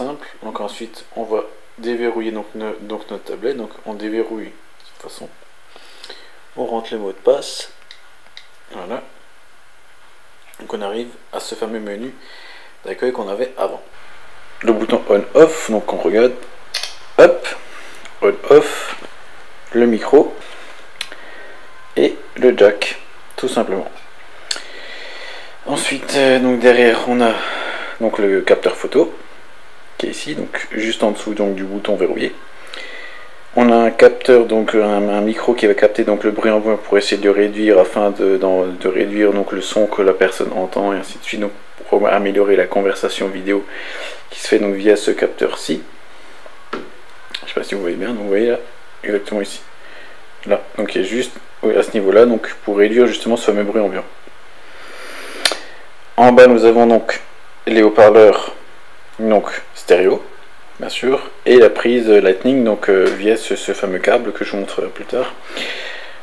simple. Donc ensuite on va déverrouiller donc notre tablette. Donc on déverrouille de toute façon. On rentre le mot de passe. Voilà. Donc on arrive à ce fameux menu d'accueil qu'on avait avant. Le bouton on-off, donc on regarde. Hop, on-off, le micro et le jack, tout simplement. Ensuite, donc derrière, on a donc le capteur photo qui est ici, donc juste en dessous donc du bouton verrouillé. On a un capteur, donc un micro qui va capter donc le bruit ambiant pour essayer de réduire afin de réduire donc le son que la personne entend et ainsi de suite, donc pour améliorer la conversation vidéo qui se fait donc via ce capteur-ci. Je sais pas si vous voyez bien, donc vous voyez là, exactement ici. Là, donc il est juste à ce niveau-là, donc pour réduire justement ce fameux bruit ambiant. En bas, nous avons donc les haut-parleurs, donc stéréo, bien sûr, et la prise Lightning, donc via ce fameux câble que je vous montrerai plus tard,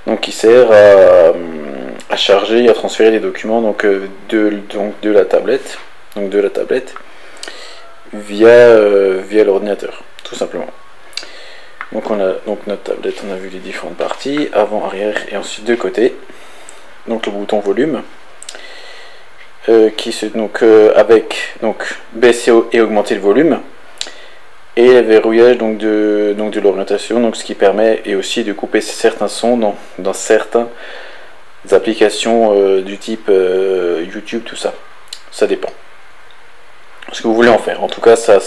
donc qui sert à charger et à transférer les documents donc de la tablette, via l'ordinateur, tout simplement. Donc on a donc notre tablette, on a vu les différentes parties, avant, arrière et ensuite de côté. Donc le bouton volume qui se avec baisser et augmenter le volume, et le verrouillage donc de l'orientation, donc ce qui permet et aussi de couper certains sons dans certaines applications du type YouTube, tout ça. Ça dépend ce que vous voulez en faire. En tout cas, ça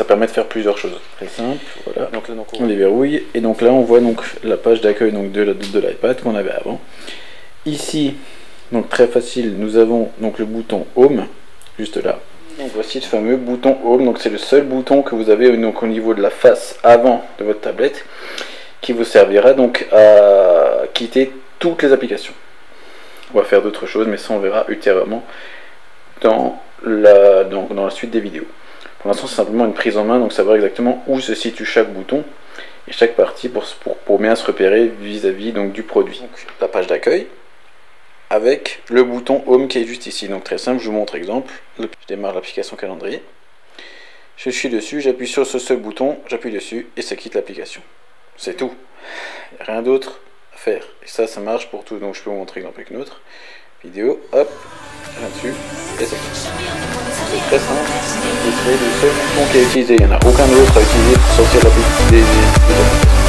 permet de faire plusieurs choses. Très simple. Voilà. Donc là, on les verrouille et donc là, on voit donc la page d'accueil donc de l'iPad qu'on avait avant. Ici, donc très facile, nous avons donc le bouton Home juste là. Donc voici le fameux bouton Home. Donc c'est le seul bouton que vous avez donc au niveau de la face avant de votre tablette qui vous servira donc à quitter toutes les applications. On va faire d'autres choses, mais ça on verra ultérieurement dans la suite des vidéos. Pour l'instant c'est simplement une prise en main, donc savoir exactement où se situe chaque bouton et chaque partie pour bien se repérer vis-à-vis donc du produit. Donc, la page d'accueil avec le bouton Home qui est juste ici. Donc très simple, je vous montre exemple. Je démarre l'application calendrier. Je suis dessus, j'appuie sur ce seul bouton, j'appuie dessus et ça quitte l'application. C'est tout. Il n'y a rien d'autre à faire. Et ça marche pour tout. Donc je peux vous montrer exemple avec une autre vidéo. Hop, là-dessus et ça quitte. C'est très simple. Et c'est le seul bouton qui est utilisé. Il n'y en a aucun autre à utiliser pour sortir l'application des applications.